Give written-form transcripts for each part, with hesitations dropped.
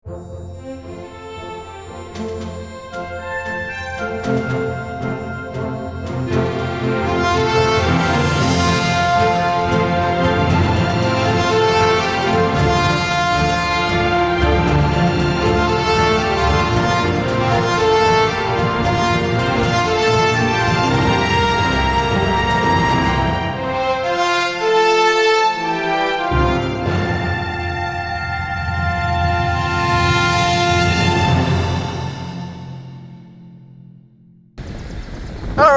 Hello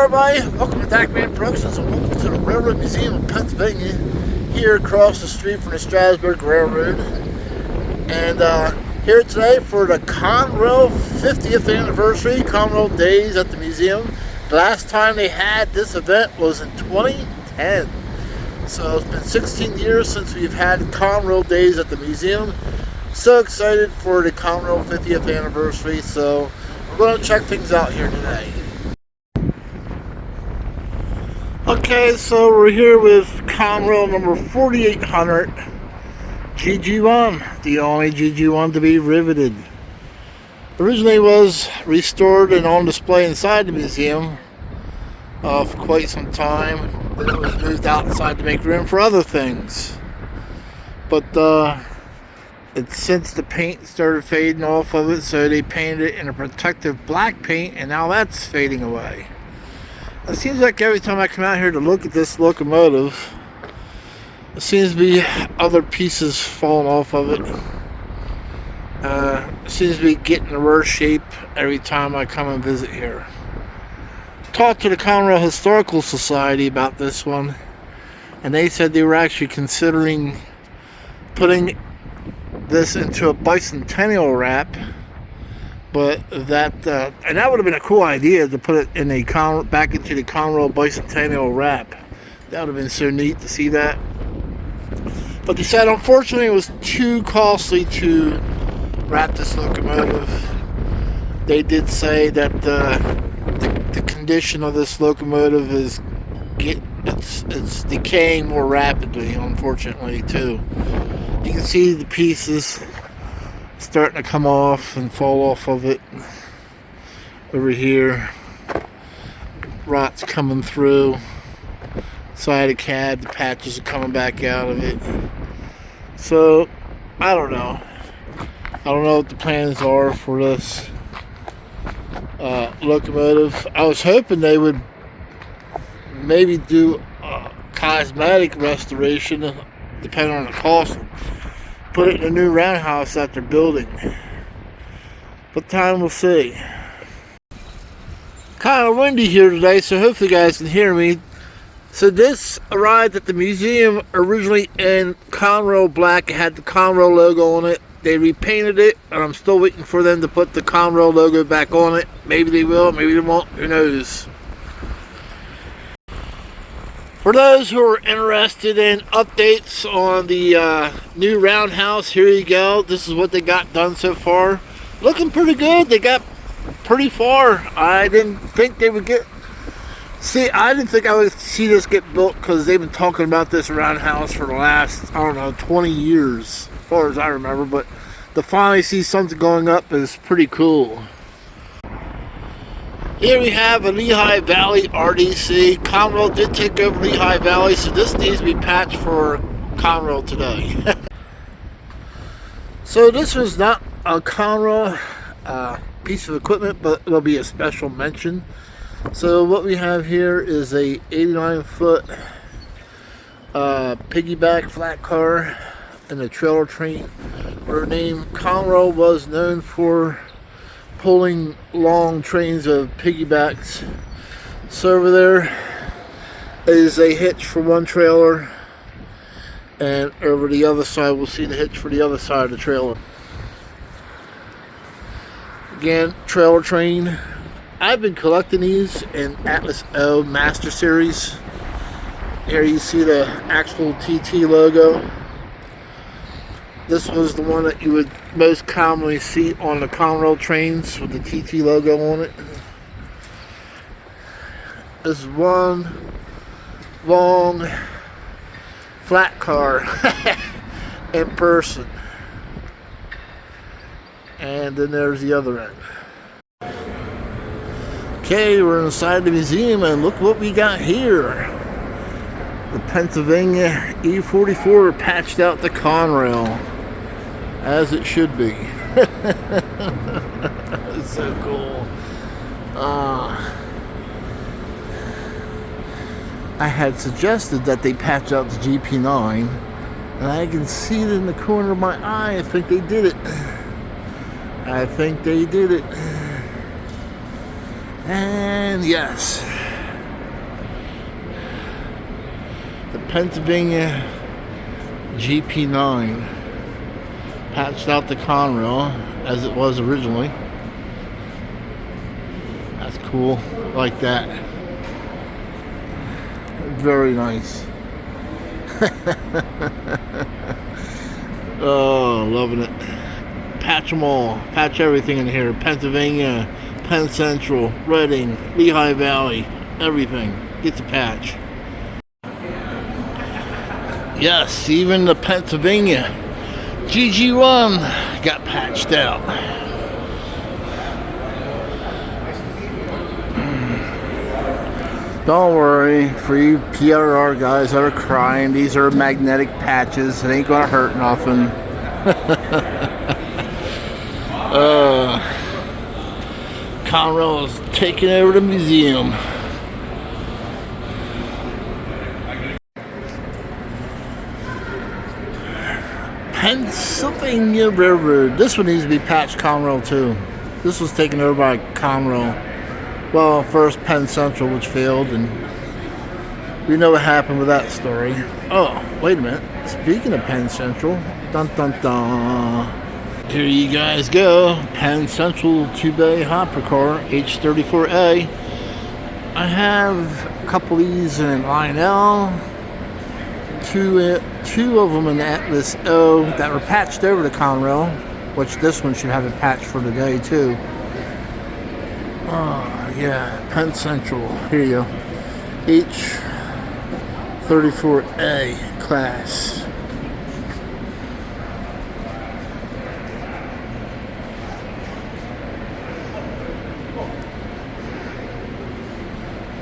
everybody, welcome to Dackman Productions and welcome to the Railroad Museum of Pennsylvania, here across the street from the Strasburg Railroad. And here today for the Conrail 50th anniversary, Conrail Days at the museum. The last time they had this event was in 2010. So it's been 16 years since we've had Conrail Days at the museum. So excited for the Conrail 50th anniversary, so we're going to check things out here today. Okay, so we're here with Conrail number 4800 GG1, the only GG1 to be riveted. Originally was restored and on display inside the museum for quite some time. Then it was moved outside to make room for other things. But it's since the paint started fading off of it, so they painted it in a protective black paint, and now that's fading away. It seems like every time I come out here to look at this locomotive, there seems to be other pieces falling off of it. It seems to be getting in worse shape every time I come and visit here. Talked to the Conrail Historical Society about this one, and they said they were actually considering putting this into a bicentennial wrap. But that and that would have been a cool idea to put it in back into the Conrail bicentennial wrap. That would have been so neat to see that. But they said unfortunately it was too costly to wrap this locomotive. They did say that the condition of this locomotive is it's decaying more rapidly, unfortunately too. You can see the pieces starting to come off and fall off of it over here. Rot's coming through side of cab, the patches are coming back out of it. So I don't know what the plans are for this locomotive. I was hoping they would maybe do a cosmetic restoration, depending on the cost. Put it in a new roundhouse that they're building. But time will see. Kind of windy here today, so hopefully you guys can hear me. So this arrived at the museum originally in Conrail black. It had the Conrail logo on it. They repainted it, and I'm still waiting for them to put the Conrail logo back on it. Maybe they will, maybe they won't, who knows. For those who are interested in updates on the new roundhouse, here you go. This is what they got done so far. Looking pretty good. They got pretty far. I didn't think they would get... I didn't think I would see this get built because they've been talking about this roundhouse for the last, 20 years, as far as I remember. But to finally see something going up is pretty cool. Here we have a Lehigh Valley RDC. Conrail did take over Lehigh Valley, so this needs to be patched for Conrail today. So this was not a Conrail piece of equipment, but it'll be a special mention. So what we have here is a 89-foot piggyback flat car and a trailer train. Her name Conrail was known for pulling long trains of piggybacks. So over there is a hitch for one trailer, and over the other side we'll see the hitch for the other side of the trailer. Again, trailer train. I've been collecting these in Atlas O Master Series. Here you see the actual TT logo. This was the one that you would most commonly see on the Conrail trains with the TT logo on it. This is one long flat car in person. And then there's the other end. Okay, we're inside the museum and look what we got here. The Pennsylvania E44 patched out to Conrail, as it should be. It's so cool. I had suggested that they patch out the GP9, and I can see it in the corner of my eye. I think they did it. I think they did it. And yes, the Pennsylvania GP9 patched out the Conrail as it was originally. That's cool, like that. Very nice. Oh, loving it. Patch them all. Patch everything in here. Pennsylvania, Penn Central, Reading, Lehigh Valley, everything. Get the patch. Yes, even the Pennsylvania GG1 got patched out. Don't worry, for you PRR guys that are crying, these are magnetic patches. It ain't gonna hurt nothing. Conrail is taking over the museum. Pennsylvania Railroad. This one needs to be patched Conrail too. This was taken over by Conrail. Well, first Penn Central, which failed, and we know what happened with that story. Oh, wait a minute. Speaking of Penn Central, dun dun dun. Here you guys go. Penn Central 2-bay hopper car, H34A. I have a couple of these in Lionel. Two of them in the Atlas O that were patched over to Conrail, which this one should have it patched for today too. Oh yeah, Penn Central. Here you go. H34A class.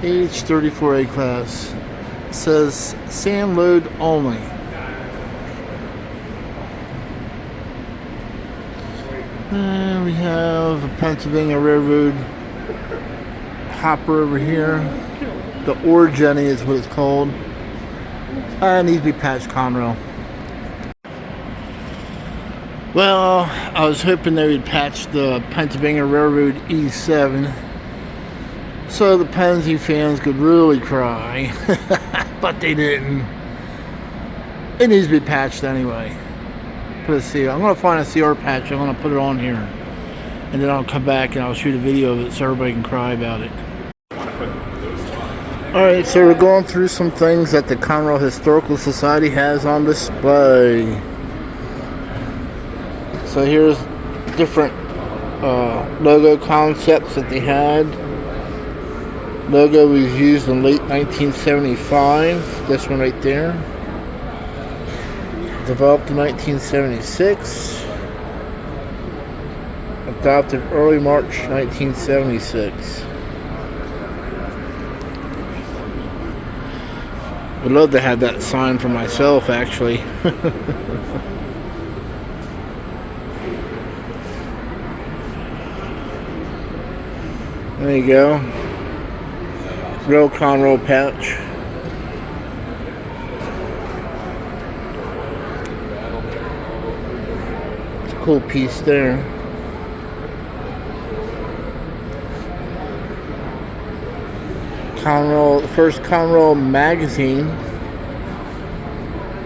H34A class. It says sand load only. And we have a Pennsylvania Railroad hopper over here. The Origin is what it's called. It needs to be patched Conrail. Well, I was hoping they would patch the Pennsylvania Railroad E7 so the Pennsy fans could really cry. But they didn't. It needs to be patched anyway. Put a CR. I'm going to find a CR patch. I'm going to put it on here. And then I'll come back and I'll shoot a video of it so everybody can cry about it. Alright, so we're going through some things that the Conrail Historical Society has on display. So here's different logo concepts that they had. Logo was used in late 1975. This one right there. Developed in 1976. Adopted early March 1976. Would love to have that sign for myself, actually. There you go. Real Conrail pouch. It's a cool piece there. Conrail, the first Conrail magazine.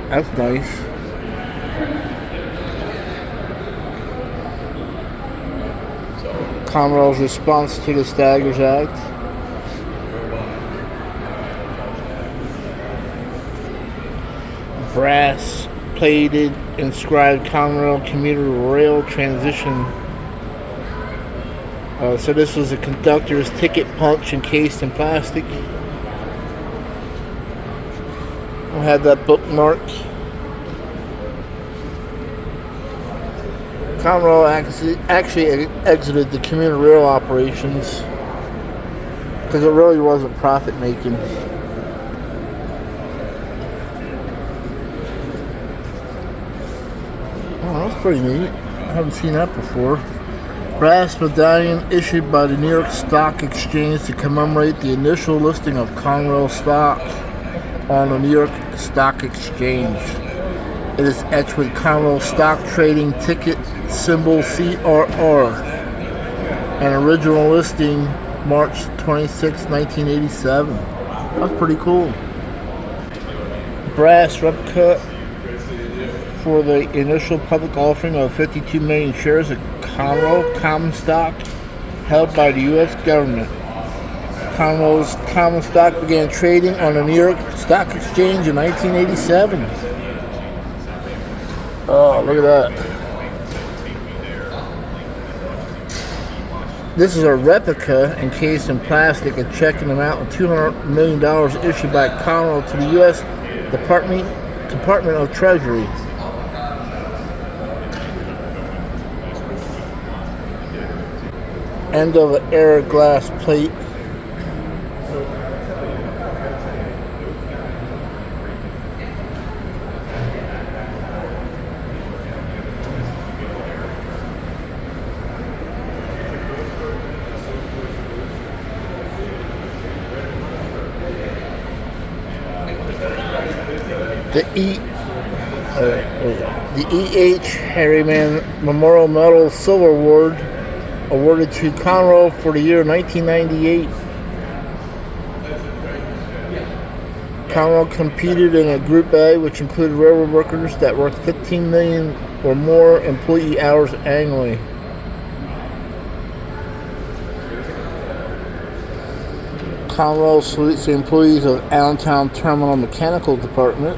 That's nice. Conrail's response to the Staggers Act. Brass plated inscribed Conrail commuter rail transition. So this was a conductor's ticket punch encased in plastic. I'll have that bookmark. Conrail actually exited the commuter rail operations because it really wasn't profit making. Oh, that's pretty neat. I haven't seen that before. Brass medallion issued by the New York Stock Exchange to commemorate the initial listing of Conrail stock on the New York Stock Exchange. It is etched with Conrail stock trading ticket symbol CRR. An original listing March 26, 1987. That's pretty cool. Brass replica for the initial public offering of 52 million shares of Conrail common stock held by the U.S. government. Conrail's common stock began trading on the New York Stock Exchange in 1987. Oh, look at that. This is a replica encased in plastic, a check in the amount of $200 million issued by Conrail to the U.S. Department of Treasury. End of an era glass plate. The E.H. Harriman Memorial Medal Silver Award awarded to Conrail for the year 1998. Conrail competed in a Group A, which included railroad workers that worked 15 million or more employee hours annually. Conrail salutes the employees of Allentown Terminal Mechanical Department.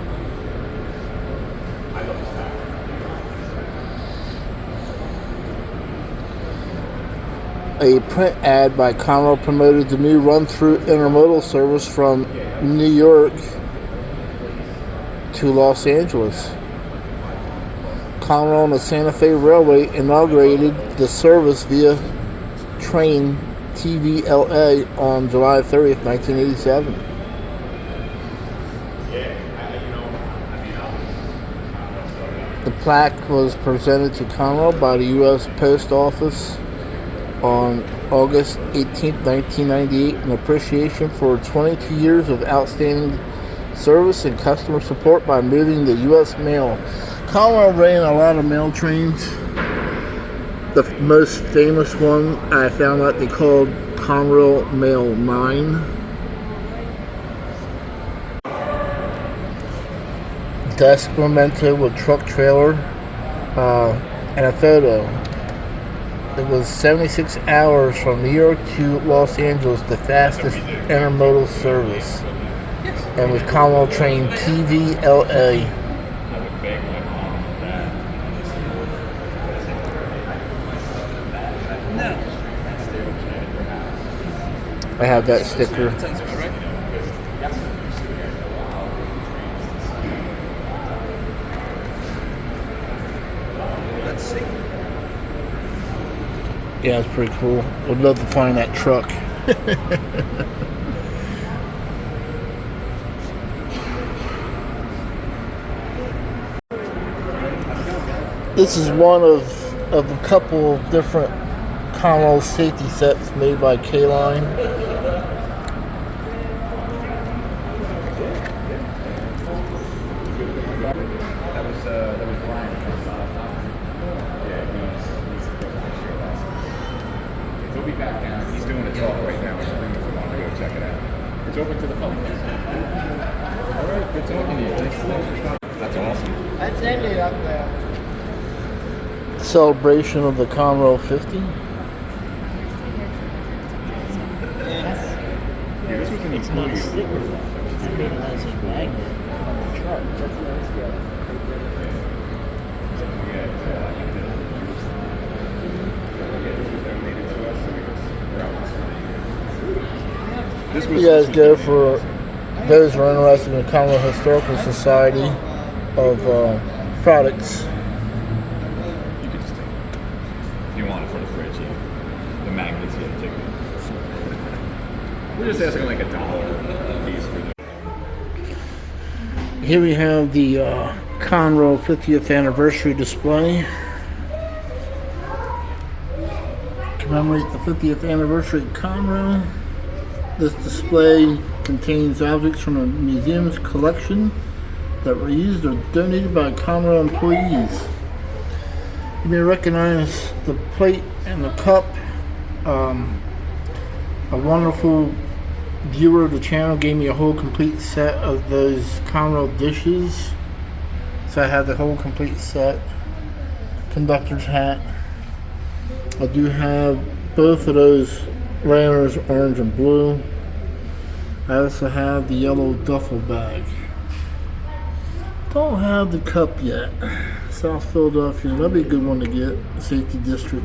A print ad by Conrail promoted the new run-through intermodal service from New York to Los Angeles. Conrail and the Santa Fe Railway inaugurated the service via train TVLA on July 30th, 1987. The plaque was presented to Conrail by the U.S. Post Office on August 18, 1998, in appreciation for 22 years of outstanding service and customer support by moving the U.S. mail. Conrail ran a lot of mail trains. The most famous one I found out they called Conrail Mail 9. Desk memento with truck trailer and a photo. It was 76 hours from New York to Los Angeles, the fastest intermodal service, and with Conrail train TVLA. I have that sticker. Yeah, it's pretty cool. Would love to find that truck. This is one of a couple of different Conrail safety sets made by K-Line. That was Brian. He'll be back down. He's doing a talk right now. So if you want to go check it out, it's open to the public. All right, good talking to you. That's awesome. That's Andy up there. Celebration of the Conrail 50. Yeah, this was an It's not a employee. sticker though. It's made as a magnet on the truck. That's nice. This was You guys go for those who are interested in the Conrail Historical Society of products. you want it for the fridge, the magnets you have to take. We're just asking like $1 a piece for this. Here we have the Conrail 50th anniversary display. Commemorate the 50th anniversary of Conrail. This display contains objects from the museum's collection that were used or donated by Conrail employees. You may recognize the plate and the cup. A wonderful viewer of the channel gave me a whole complete set of those Conrail dishes. So I have the whole complete set. Conductor's hat. I do have both of those lanterns, orange and blue. I also have the yellow duffel bag. Don't have the cup yet. South Philadelphia, that'd be a good one to get. Safety District.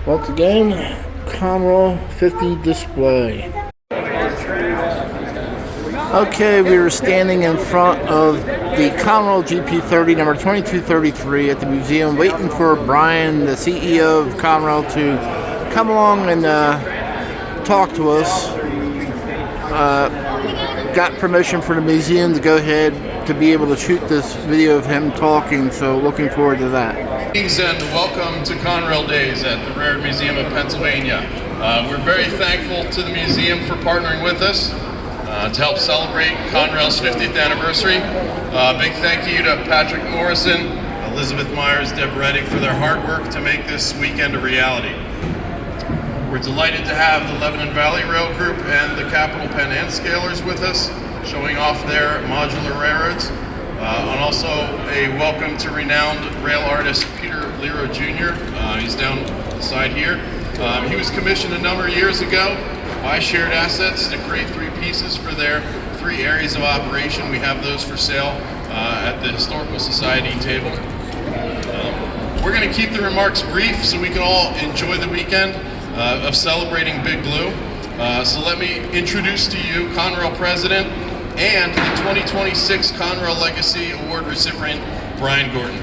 Once again, Conrail 50 display. Okay, we were standing in front of the Conrail GP30 number 2233 at the museum waiting for Brian, the CEO of Conrail, to come along and talk to us. Got permission from the museum to go ahead to be able to shoot this video of him talking, so looking forward to that. Greetings and welcome to Conrail Days at the Rare Museum of Pennsylvania. We're very thankful to the museum for partnering with us to help celebrate Conrail's 50th anniversary. Big thank you to Patrick Morrison, Elizabeth Myers, Deb Reddick for their hard work to make this weekend a reality. We're delighted to have the Lebanon Valley Rail Group and the Capital Pen and Scalers with us, showing off their modular railroads. And also a welcome to renowned rail artist Peter Lero Jr. He's down the side here. He was commissioned a number of years ago by Shared Assets to create 3 pieces for their 3 areas of operation. We have those for sale at the Historical Society table. We're going to keep the remarks brief so we can all enjoy the weekend of celebrating Big Blue. So let me introduce to you Conrail President and the 2026 Conrail Legacy Award recipient, Brian Gorton.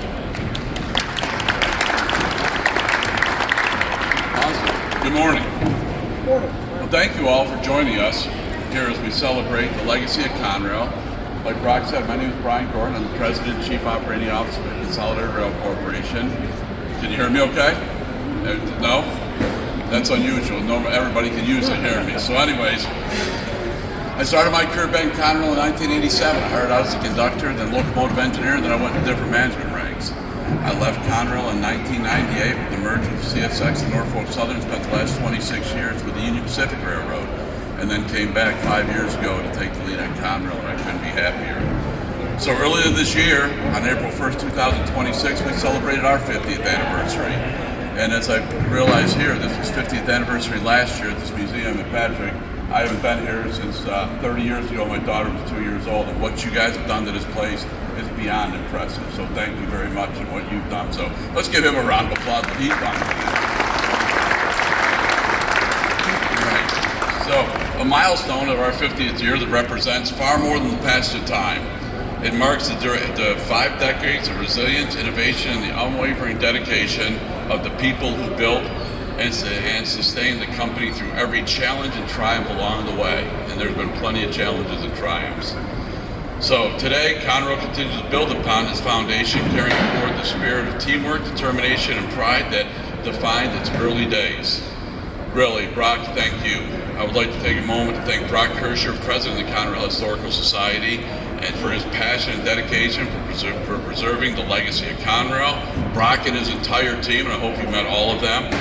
Awesome. Good morning. Well, thank you all for joining us here as we celebrate the legacy of Conrail. Like Brock said, my name is Brian Gorton. I'm the President and Chief Operating Officer of Consolidated Rail Corporation. Can you hear me okay? No? That's unusual. Normally everybody can usually hear me. So anyways, I started my career back in Conrail in 1987. I started out as a conductor, then locomotive engineer, then I went to different management ranks. I left Conrail in 1998 with the merger of CSX and Norfolk Southern, spent the last 26 years with the Union Pacific Railroad, and then came back 5 years ago to take the lead on Conrail, and I couldn't be happier. So earlier this year, on April 1st, 2026, we celebrated our 50th anniversary. And as I realized here, this was 50th anniversary last year at this museum at Patrick. I haven't been here since 30 years ago. My daughter was 2 years old, and what you guys have done to this place is beyond impressive. So thank you very much for what you've done. So let's give him a round of applause for what he's done. Right. So a milestone of our 50th year that represents far more than the passage of time. It marks the 5 decades of resilience, innovation, and the unwavering dedication of the people who built and sustained the company through every challenge and triumph along the way. And there's been plenty of challenges and triumphs. So today, Conrail continues to build upon its foundation, carrying forward the spirit of teamwork, determination, and pride that defined its early days. Really, Brock, thank you. I would like to take a moment to thank Brock Kirscher, President of the Conrail Historical Society, and for his passion and dedication for preserving the legacy of Conrail. Brock and his entire team, and I hope you met all of them,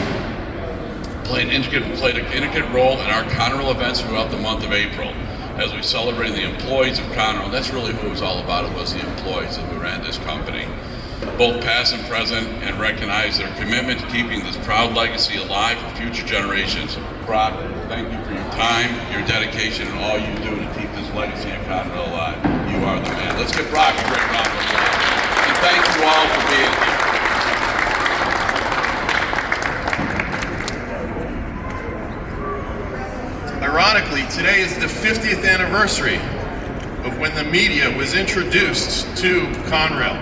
played an intricate role in our Conrail events throughout the month of April as we celebrated the employees of Conrail. That's really who it was all about. It was the employees that we ran this company, both past and present, and recognize their commitment to keeping this proud legacy alive for future generations. Brock, thank you for your time, your dedication, and all you do to keep this legacy of Conrail alive. You are the man. Let's give Brock a great round of applause. And thank you all for being here. Ironically, today is the 50th anniversary of when the media was introduced to Conrail.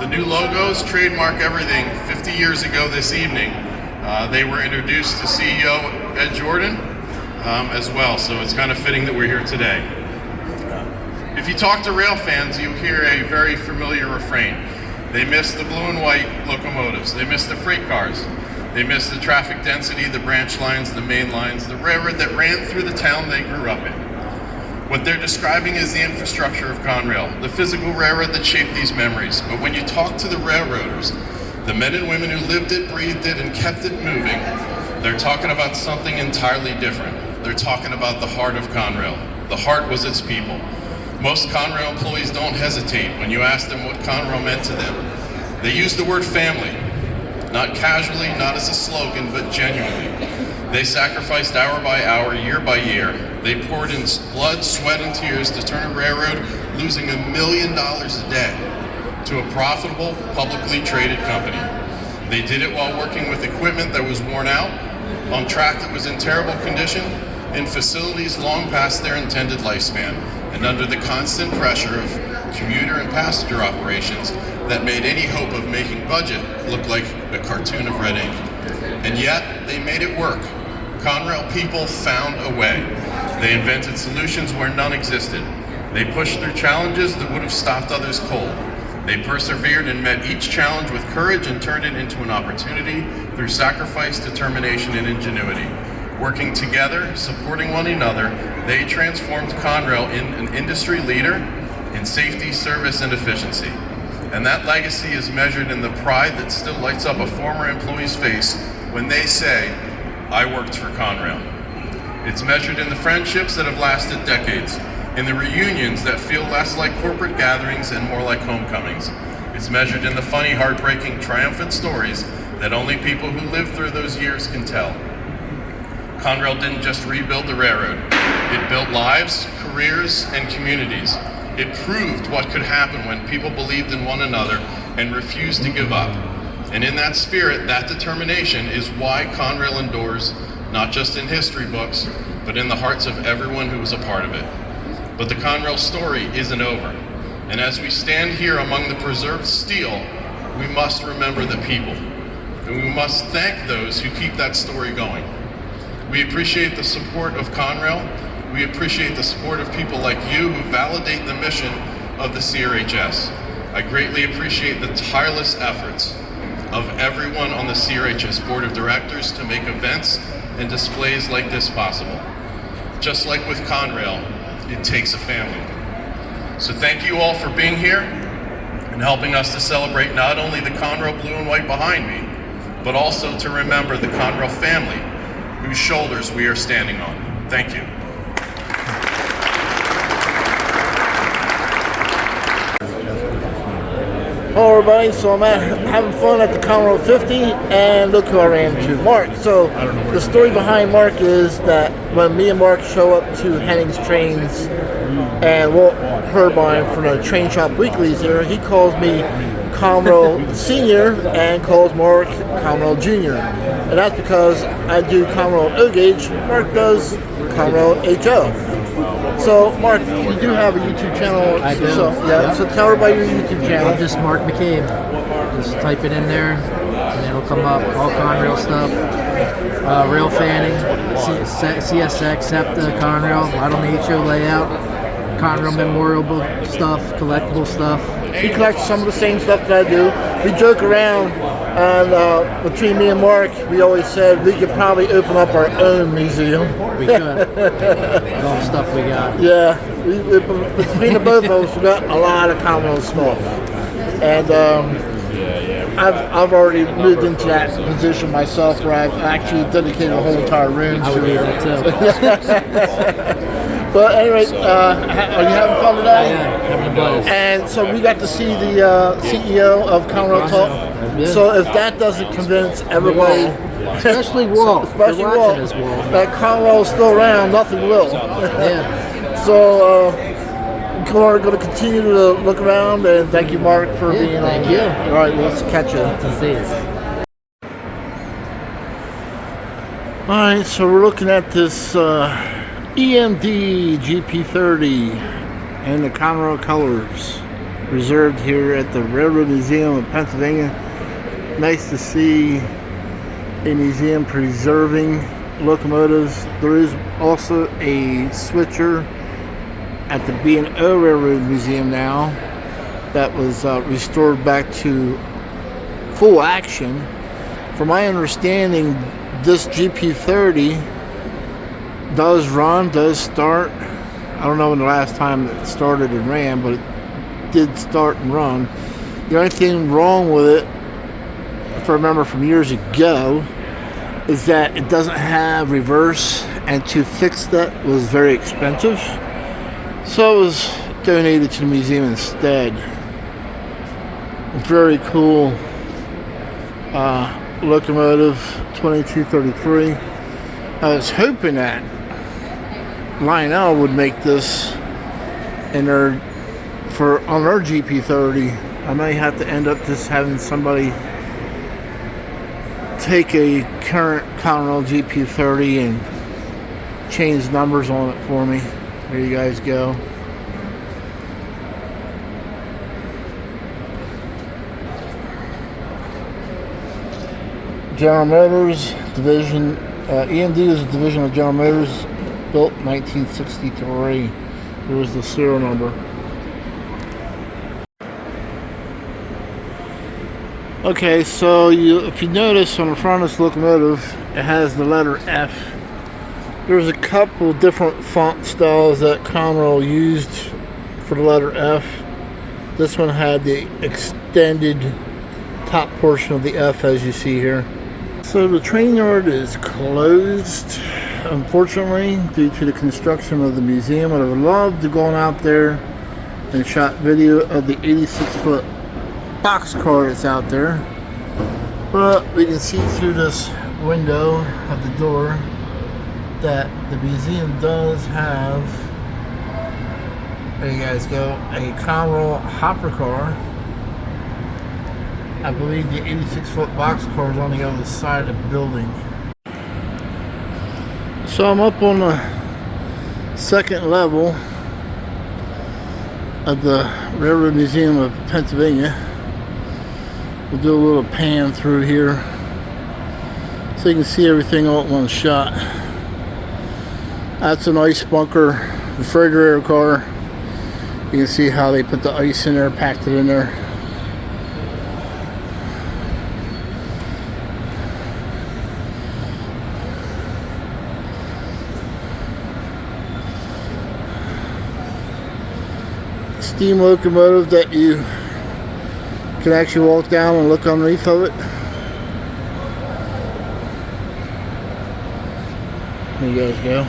The new logos trademark everything. 50 years ago this evening, they were introduced to CEO Ed Jordan as well, so it's kind of fitting that we're here today. If you talk to rail fans, you hear a very familiar refrain. They miss the blue and white locomotives. They miss the freight cars. They miss the traffic density, the branch lines, the main lines, the railroad that ran through the town they grew up in. What they're describing is the infrastructure of Conrail, the physical railroad that shaped these memories. But when you talk to the railroaders, the men and women who lived it, breathed it, and kept it moving, they're talking about something entirely different. They're talking about the heart of Conrail. The heart was its people. Most Conrail employees don't hesitate when you ask them what Conrail meant to them. They use the word family, not casually, not as a slogan, but genuinely. They sacrificed hour by hour, year by year. They poured in blood, sweat, and tears to turn a railroad losing $1 million a day to a profitable, publicly traded company. They did it while working with equipment that was worn out, on track that was in terrible condition, in facilities long past their intended lifespan, and under the constant pressure of commuter and passenger operations that made any hope of making budget look like a cartoon of red ink. And yet, they made it work. Conrail people found a way. They invented solutions where none existed. They pushed through challenges that would have stopped others cold. They persevered and met each challenge with courage and turned it into an opportunity through sacrifice, determination, and ingenuity. Working together, supporting one another, they transformed Conrail in an industry leader in safety, service, and efficiency. And that legacy is measured in the pride that still lights up a former employee's face when they say, "I worked for Conrail." It's measured in the friendships that have lasted decades, in the reunions that feel less like corporate gatherings and more like homecomings. It's measured in the funny, heartbreaking, triumphant stories that only people who lived through those years can tell. Conrail didn't just rebuild the railroad. It built lives, careers, and communities. It proved what could happen when people believed in one another and refused to give up. And in that spirit, that determination is why Conrail endures, not just in history books, but in the hearts of everyone who was a part of it. But the Conrail story isn't over. And as we stand here among the preserved steel, we must remember the people. And we must thank those who keep that story going. We appreciate the support of Conrail. We appreciate the support of people like you who validate the mission of the CRHS. I greatly appreciate the tireless efforts of everyone on the CRHS Board of Directors to make events and displays like this possible. Just like with Conrail, it takes a family. So thank you all for being here and helping us to celebrate not only the Conrail blue and white behind me, but also to remember the Conrail family whose shoulders we are standing on. Thank you. Hello everybody, so I'm having fun at the Conrail 50 and look who I ran into, Mark. So the story behind Mark is that when me and Mark show up to Henning's Trains and Walt Herbine from the Train Shop Weeklies here, he calls me Conrail Senior and calls Mark Conrail Junior. And that's because I do Conrail O Gauge, Mark does Conrail HO. So, Mark, you do have a YouTube channel. I do. So, yeah, so tell everybody your YouTube channel. I'm just Mark McCabe. Just type it in there, and it'll come up. All Conrail stuff, rail fanning, CSX, SEPTA, Conrail, a lot on the HO layout, Conrail memorable stuff, collectible stuff. He collects some of the same stuff that I do. We joke around, and between me and Mark, we always said we could probably open up our own museum. We could. With all the stuff we got. Yeah, between the both of us, we got a lot of Conrail stuff. And I've already moved into that position myself where I've actually dedicated a whole entire room I would to do that too. But anyway, are you having fun today? I am, having a buzz. And so we got to see the CEO of Conrail talk. So if that doesn't convince everybody, especially Walt, especially Walt, that Conrail is still around, nothing will. Yeah. So we're going to continue to look around, and thank you, Mark, for being on. Thank you. All right, let's catch you. All right, so we're looking at this EMD GP30 and the Conrail colors. reserved here at the Railroad Museum of Pennsylvania. Nice to see a museum preserving locomotives. There is also a switcher at the B&O Railroad Museum now that was restored back to full action. From my understanding, this GP30 does start. I don't know when the last time it started and ran, but it did start and run. The only thing wrong with it, if I remember from years ago, is that it doesn't have reverse, and to fix that was very expensive. So it was donated to the museum instead. Very cool locomotive, 2233. I was hoping that Lionel would make this on their GP30. I may have to end up just having somebody take a current Conrail GP30 and change numbers on it for me. There you guys go. General Motors division, EMD is a division of General Motors, built 1963. Here's the serial number. Okay, so if you notice on the front of this locomotive, it has the letter F. There's a couple different font styles that Conrail used for the letter F. This one had the extended top portion of the F, as you see here. So the train yard is closed, unfortunately, due to the construction of the museum. I would love to go out there and shot video of the 86-foot boxcar that's out there. But we can see through this window of the door that the museum does have, there you guys go, a Conrail hopper car. I believe the 86-foot boxcar is on the other side of the building. So I'm up on the second level of the Railroad Museum of Pennsylvania. We'll do a little pan through here so you can see everything all at one shot. That's an ice bunker refrigerator car. You can see how they put the ice in there, packed it in there. Steam locomotive that you can actually walk down and look underneath of it. There you guys go.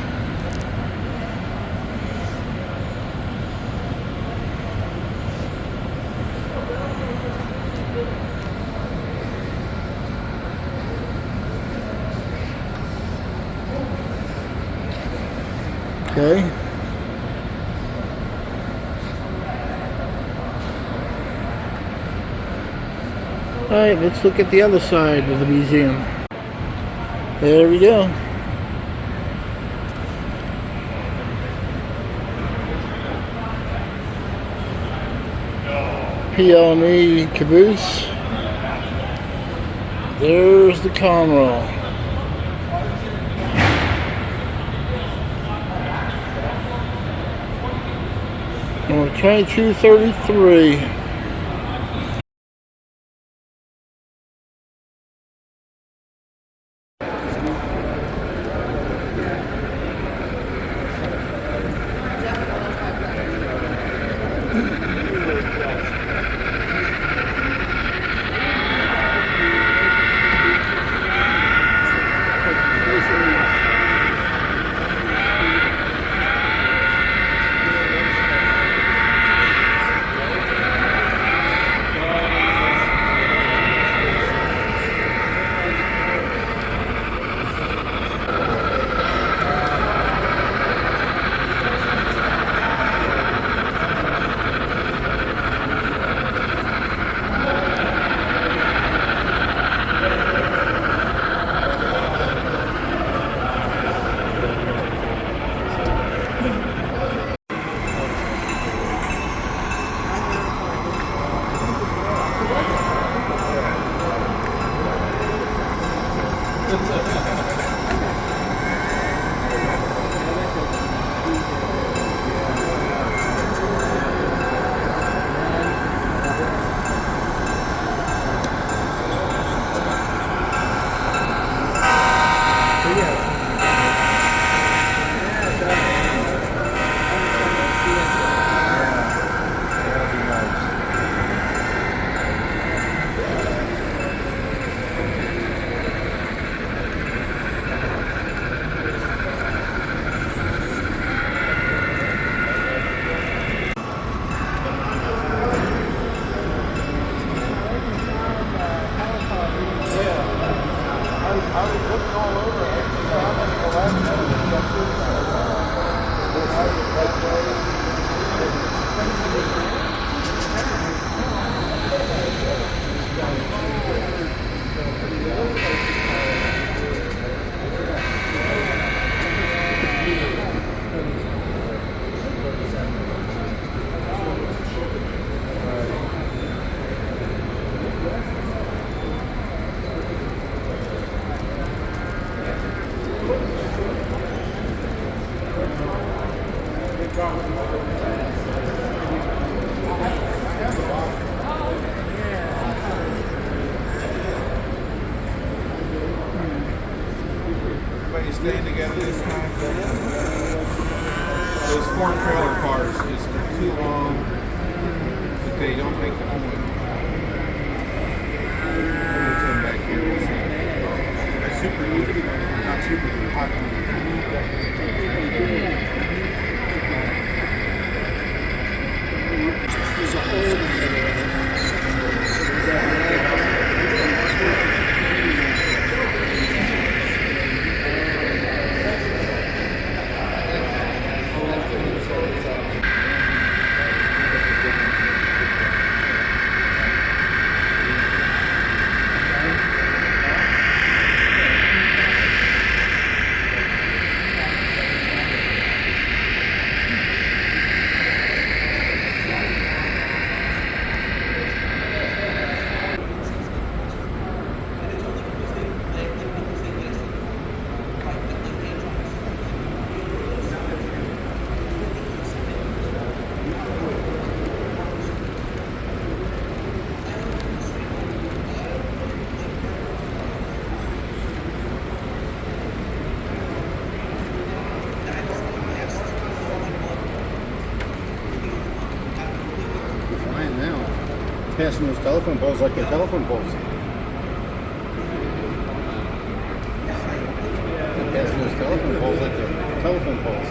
Okay. Alright, let's look at the other side of the museum. There we go. PLME caboose. There's the Conrail. Number 2233. staying together this time. Those 4 trailer cars just are too long, but they don't make the point. Back here, they're super good, not super good, hot. Passing those telephone poles like they're telephone poles. They're passing those telephone poles like they're telephone poles.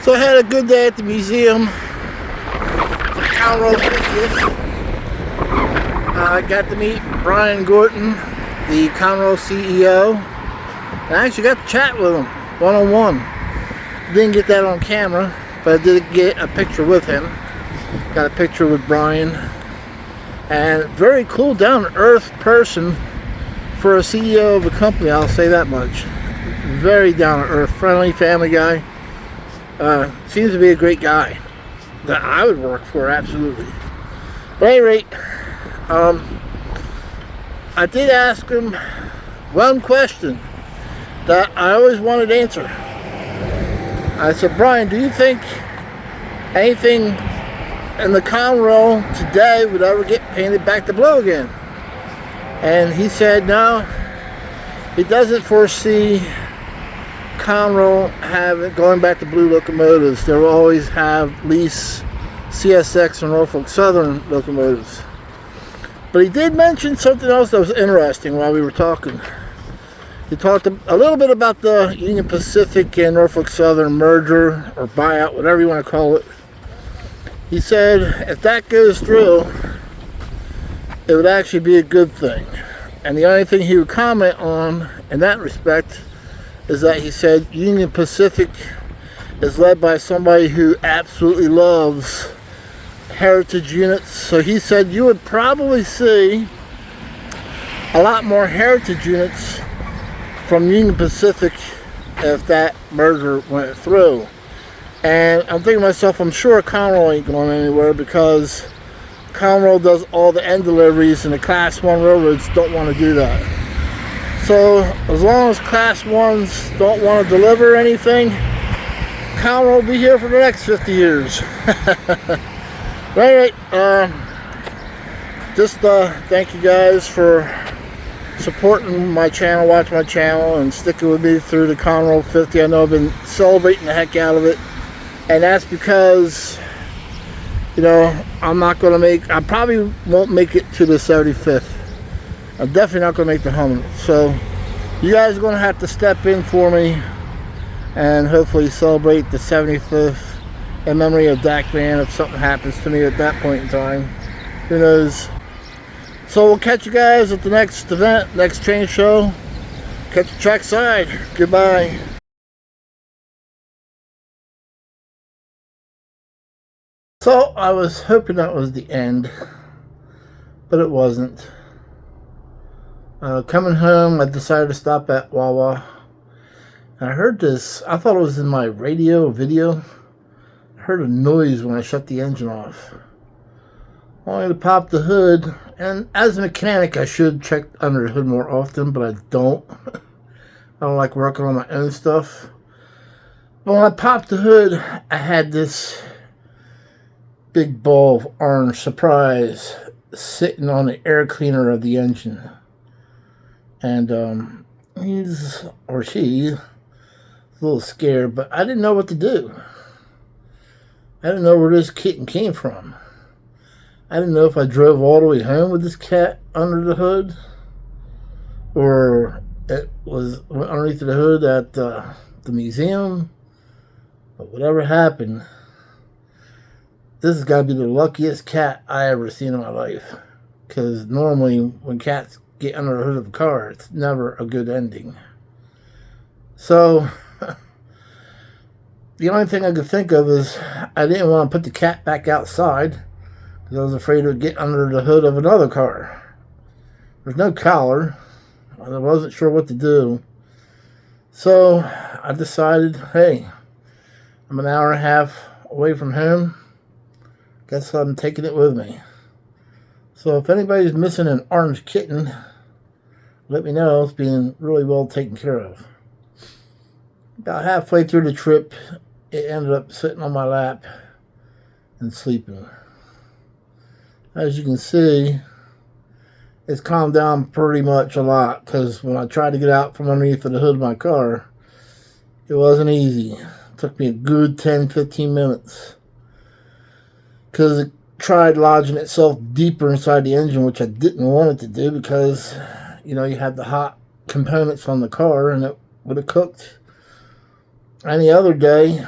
So I had a good day at the museum, the Conrail 50th. I got to meet Brian Gorton, the Conrail CEO. And I actually got to chat with him one-on-one. Didn't get that on camera, but I did get a picture with him. Got a picture with Brian. And very cool, down-to-earth person for a CEO of a company, I'll say that much. Very down-to-earth, friendly, family guy. Seems to be a great guy that I would work for, absolutely. But at any rate, I did ask him one question that I always wanted answered. I said, Brian, do you think anything in the Conrail today would ever get painted back to blue again? And he said, no, he doesn't foresee Conrail going back to blue locomotives. They will always have lease CSX and Norfolk Southern locomotives. But he did mention something else that was interesting while we were talking. He talked a little bit about the Union Pacific and Norfolk Southern merger or buyout, whatever you want to call it. He said if that goes through, it would actually be a good thing. And the only thing he would comment on in that respect is that he said Union Pacific is led by somebody who absolutely loves heritage units. So he said you would probably see a lot more heritage units from Union Pacific if that merger went through. And I'm thinking to myself, I'm sure Conrail ain't going anywhere because Conrail does all the end deliveries, and the Class 1 railroads don't want to do that. So as long as Class 1s don't want to deliver anything, Conrail will be here for the next 50 years. Right. Just thank you guys for supporting my channel, watching my channel, and sticking with me through the Conrail 50. I know I've been celebrating the heck out of it, and that's because, you know, I probably won't make it to the 75th. I'm definitely not going to make the 100th. So you guys are going to have to step in for me and hopefully celebrate the 75th in memory of Dak Man if something happens to me at that point in time. Who knows? So we'll catch you guys at the next event, next train show. Catch you trackside. Goodbye. So I was hoping that was the end, but it wasn't. Coming home, I decided to stop at Wawa. And I heard this, I thought it was in my radio video. I heard a noise when I shut the engine off. Only to pop the hood, and as a mechanic I should check under the hood more often, but I don't. I don't like working on my own stuff. But when I popped the hood, I had this big ball of orange surprise sitting on the air cleaner of the engine. And he's, or she, a little scared, but I didn't know what to do. I didn't know where this kitten came from. I didn't know if I drove all the way home with this cat under the hood, or it was underneath the hood at the museum. But whatever happened, this has got to be the luckiest cat I ever seen in my life. Because normally when cats get under the hood of a car, it's never a good ending. So the only thing I could think of is I didn't want to put the cat back outside, because I was afraid it would get under the hood of another car. There's no collar, and I wasn't sure what to do. So I decided, hey, I'm an hour and a half away from home. Guess I'm taking it with me. So if anybody's missing an orange kitten, let me know. It's being really well taken care of. About halfway through the trip, it ended up sitting on my lap and sleeping. As you can see, it's calmed down pretty much a lot, because when I tried to get out from underneath the hood of my car, it wasn't easy. It took me a good 10-15 minutes, because it tried lodging itself deeper inside the engine, which I didn't want it to do, because, you know, you had the hot components on the car and it would have cooked. Any other day,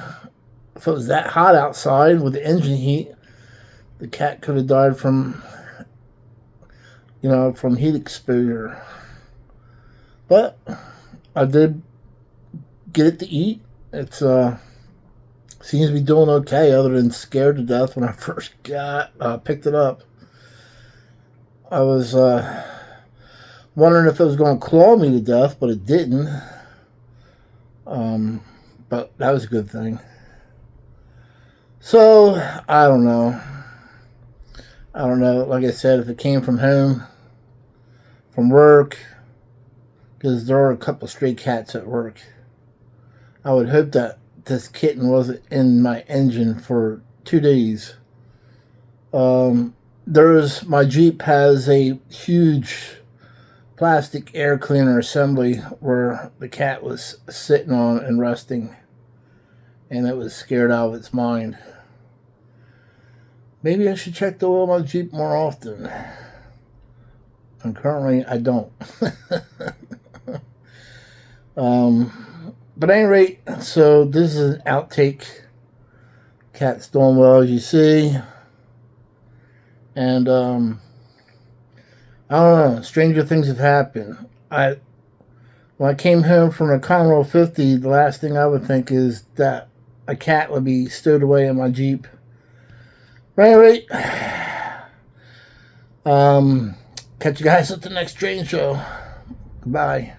if it was that hot outside with the engine heat, the cat could have died from, you know, from heat exposure. But I did get it to eat. It's seems to be doing okay, other than scared to death when I first picked it up. I was wondering if it was going to claw me to death, but it didn't. But that was a good thing. So I don't know. Like I said, if it came from home, from work, because there are a couple stray cats at work, I would hope that this kitten wasn't in my engine for 2 days. My Jeep has a huge plastic air cleaner assembly where the cat was sitting on and resting, and it was scared out of its mind. Maybe I should check the oil on my Jeep more often. And currently I don't. But at any rate, so this is an outtake. Cat's doing well, as you see. And I don't know, stranger things have happened. When I came home from a Conrail 50, the last thing I would think is that a cat would be stowed away in my Jeep. But at any rate, catch you guys at the next train show. Goodbye.